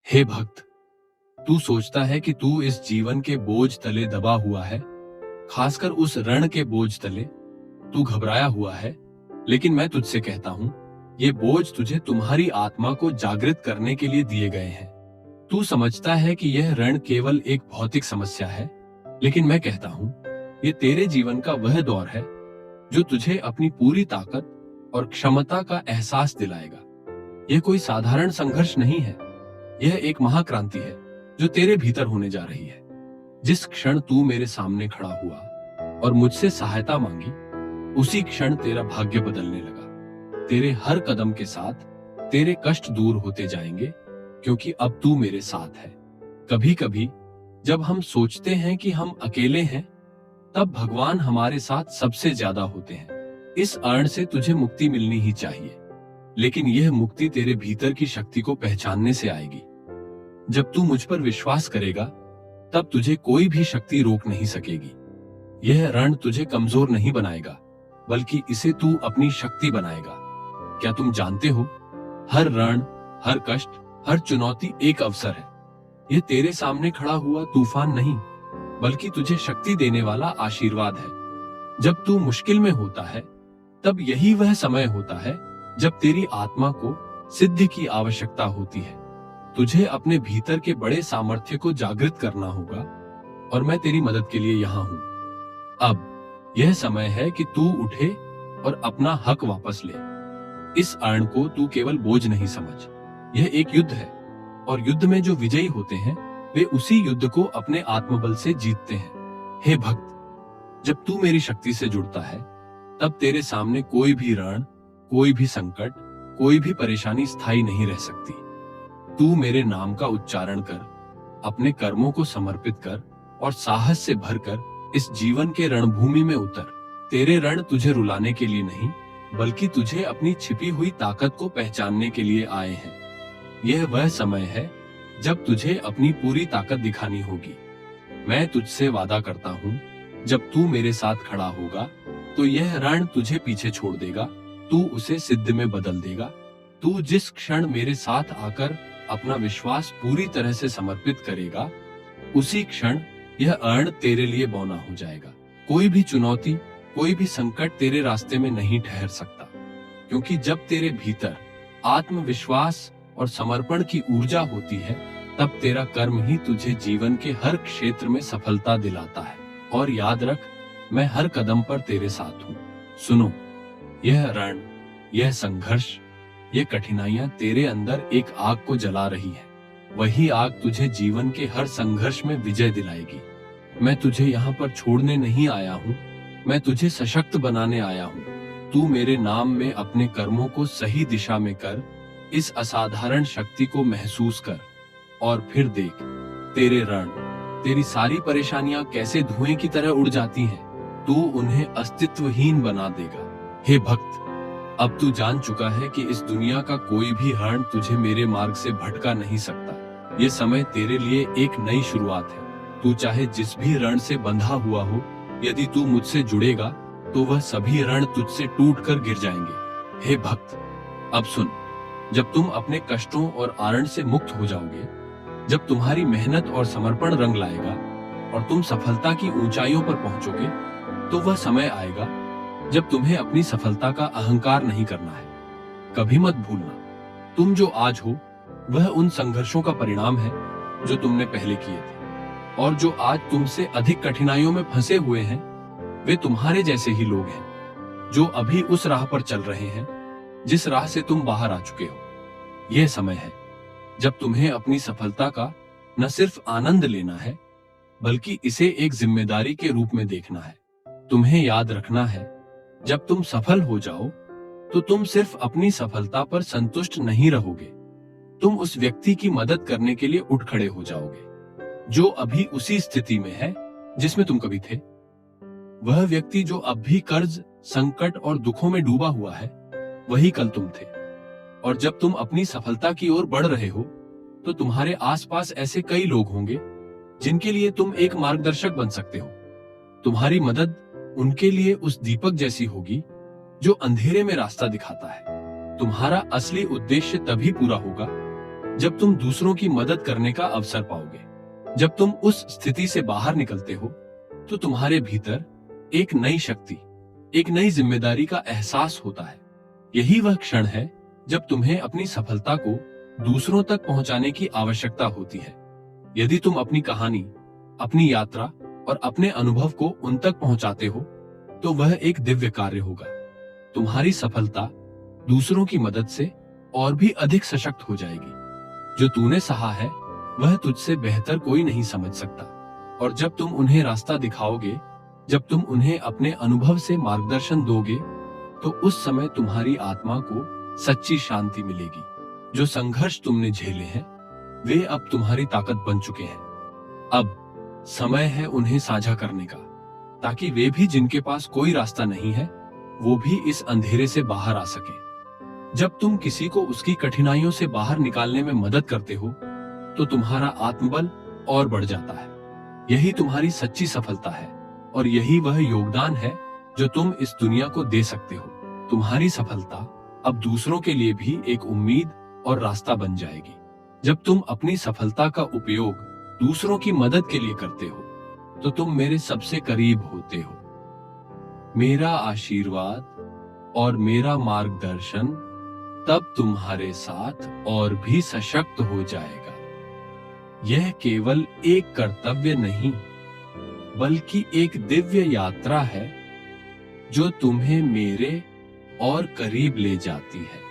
हे भक्त, तू सोचता है कि तू इस जीवन के बोझ तले दबा हुआ है, खासकर उस ऋण के बोझ तले। तू घबराया हुआ है, लेकिन मैं तुझसे कहता हूं, ये बोझ तुझे तुम्हारी आत्मा को जागृत करने के लिए दिए गए हैं। तू समझता है कि यह ऋण केवल एक भौतिक समस्या है, लेकिन मैं कहता हूं, ये तेरे जीवन का वह दौर है जो तुझे अपनी पूरी ताकत और क्षमता का एहसास दिलाएगा। यह कोई साधारण संघर्ष नहीं है, यह एक महाक्रांति है जो तेरे भीतर होने जा रही है। जिस क्षण तू मेरे सामने खड़ा हुआ और मुझसे सहायता मांगी, उसी क्षण तेरा भाग्य बदलने लगा। तेरे हर कदम के साथ तेरे कष्ट दूर होते जाएंगे, क्योंकि अब तू मेरे साथ है। कभी कभी जब हम सोचते हैं कि हम अकेले हैं, तब भगवान हमारे साथ सबसे ज्यादा होते हैं। इस अर्ण से तुझे मुक्ति मिलनी ही चाहिए, लेकिन यह मुक्ति तेरे भीतर की शक्ति को पहचानने से आएगी। जब तू मुझ पर विश्वास करेगा, तब तुझे कोई भी शक्ति रोक नहीं सकेगी। यह रण तुझे कमजोर नहीं बनाएगा, बल्कि इसे तू अपनी शक्ति बनाएगा। क्या तुम जानते हो, हर रण, हर कष्ट, हर चुनौती एक अवसर है। यह तेरे सामने खड़ा हुआ तूफान नहीं, बल्कि तुझे शक्ति देने वाला आशीर्वाद है। जब तू मुश्किल में होता है, तब यही वह समय होता है जब तेरी आत्मा को सिद्धि की आवश्यकता होती है। तुझे अपने भीतर के बड़े सामर्थ्य को जागृत करना होगा, और मैं तेरी मदद के लिए यहां हूं। अब यह समय है कि तू उठे और अपना हक वापस ले। इस अर्ण को तू केवल बोझ नहीं समझ, यह एक युद्ध है, और युद्ध में जो विजयी होते हैं, वे उसी युद्ध को अपने आत्मबल से जीतते हैं। हे भक्त, जब तू मेरी शक्ति से जुड़ता है, तब तेरे सामने कोई भी रण, कोई भी संकट, कोई भी परेशानी स्थायी नहीं रह सकती। तू मेरे नाम का उच्चारण कर, अपने कर्मों को समर्पित कर और साहस से भरकर इस जीवन के रणभूमि में उतर। तेरे रण तुझे रुलाने के लिए नहीं, बल्कि तुझे अपनी छिपी हुई ताकत को पहचानने के लिए आए हैं। यह वह समय है जब तुझे अपनी पूरी ताकत दिखानी होगी। मैं तुझसे वादा करता हूं, जब तू मेरे साथ खड़ा होगा, तो यह रण तुझे पीछे छोड़ देगा, तू उसे सिद्ध में बदल देगा। तू जिस क्षण मेरे साथ आकर अपना विश्वास पूरी तरह से समर्पित करेगा, उसी क्षण यह अर्ण तेरे लिए बौना हो जाएगा। कोई भी चुनौती, कोई भी संकट तेरे रास्ते में नहीं ठहर सकता, क्योंकि जब तेरे भीतर आत्मविश्वास और समर्पण की ऊर्जा होती है, तब तेरा कर्म ही तुझे जीवन के हर क्षेत्र में सफलता दिलाता है। और याद रख, मैं हर कदम पर तेरे साथ हूँ। सुनो, यह रण, यह संघर्ष, ये कठिनाइयां तेरे अंदर एक आग को जला रही है। वही आग तुझे जीवन के हर संघर्ष में विजय दिलाएगी। मैं तुझे यहाँ पर छोड़ने नहीं आया हूँ, मैं तुझे सशक्त बनाने आया हूँ। तू मेरे नाम में अपने कर्मों को सही दिशा में कर, इस असाधारण शक्ति को महसूस कर, और फिर देख, तेरे रण, तेरी सारी परेशानियां कैसे धुएं की तरह उड़ जाती हैं। तू उन्हें अस्तित्वहीन बना देगा। हे भक्त, अब तू जान चुका है कि इस दुनिया का कोई भी रण तुझे मेरे मार्ग से भटका नहीं सकता। ये समय तेरे लिए एक नई शुरुआत है। तू चाहे जिस भी रण से बंधा हुआ हो, यदि तू मुझसे जुड़ेगा, तो वह सभी रण तुझसे टूटकर गिर जाएंगे। हे भक्त, अब सुन, जब तुम अपने कष्टों और आरण से मुक्त हो जाओगे, जब तुम्हारी मेहनत और समर्पण रंग लाएगा और तुम सफलता की ऊंचाइयों पर पहुंचोगे, तो वह समय आएगा जब तुम्हें अपनी सफलता का अहंकार नहीं करना है। कभी मत भूलना, तुम जो आज हो, वह उन संघर्षों का परिणाम है जो तुमने पहले किए थे। और जो आज तुमसे अधिक कठिनाइयों में फंसे हुए हैं, वे तुम्हारे जैसे ही लोग हैं, जो अभी उस राह पर चल रहे हैं जिस राह से तुम बाहर आ चुके हो। यह समय है जब तुम्हें अपनी सफलता का न सिर्फ आनंद लेना है, बल्कि इसे एक जिम्मेदारी के रूप में देखना है। तुम्हें याद रखना है, जब तुम सफल हो जाओ, तो तुम सिर्फ अपनी सफलता पर संतुष्ट नहीं रहोगे। तुम उस व्यक्ति की मदद करने के लिए उठ खड़े हो जाओगे, जो अभी उसी स्थिति में है जिसमें तुम कभी थे। वह व्यक्ति जो अब भी कर्ज, संकट और दुखों में डूबा हुआ है, वही कल तुम थे। और जब तुम अपनी सफलता की ओर बढ़ रहे हो, तो तुम्हारे आसपास ऐसे कई लोग होंगे जिनके लिए तुम एक मार्गदर्शक बन सकते हो। तुम्हारी मदद उनके लिए उस दीपक जैसी होगी जो अंधेरे में रास्ता दिखाता है। तुम्हारा असली उद्देश्य तभी पूरा होगा जब तुम दूसरों की मदद करने का अवसर पाओगे। जब तुम उस स्थिति से बाहर निकलते हो तो तुम्हारे भीतर एक नई शक्ति, एक नई जिम्मेदारी का एहसास होता है। यही वह क्षण है जब तुम्हें अपनी सफलता को दूसरों तक पहुंचाने की आवश्यकता होती है। यदि तुम अपनी कहानी, अपनी यात्रा और अपने अनुभव को उन तक पहुंचाते हो तो वह एक दिव्य कार्य होगा। तुम्हारी सफलता दूसरों की मदद से और भी अधिक सशक्त हो जाएगी। जो तूने सहा है वह तुझसे बेहतर कोई नहीं समझ सकता। और जब तुम उन्हें रास्ता दिखाओगे, जब तुम उन्हें अपने अनुभव से मार्गदर्शन दोगे, तो उस समय तुम्हारी आत्मा को सच्ची शांति मिलेगी। जो संघर्ष तुमने झेले हैं वे अब तुम्हारी ताकत बन चुके हैं। अब समय है उन्हें साझा करने का, ताकि वे भी जिनके पास कोई रास्ता नहीं है वो भी इस अंधेरे से बाहर आ सके। जब तुम किसी को उसकी कठिनाइयों से बाहर निकालने में मदद करते हो तो तुम्हारा आत्मबल और बढ़ जाता है। यही तुम्हारी सच्ची सफलता है और यही वह योगदान है जो तुम इस दुनिया को दे सकते हो। तुम्हारी सफलता अब दूसरों के लिए भी एक उम्मीद और रास्ता बन जाएगी। जब तुम अपनी सफलता का उपयोग दूसरों की मदद के लिए करते हो तो तुम मेरे सबसे करीब होते हो। मेरा आशीर्वाद और मेरा मार्गदर्शन तब तुम्हारे साथ और भी सशक्त हो जाएगा। यह केवल एक कर्तव्य नहीं बल्कि एक दिव्य यात्रा है जो तुम्हें मेरे और करीब ले जाती है।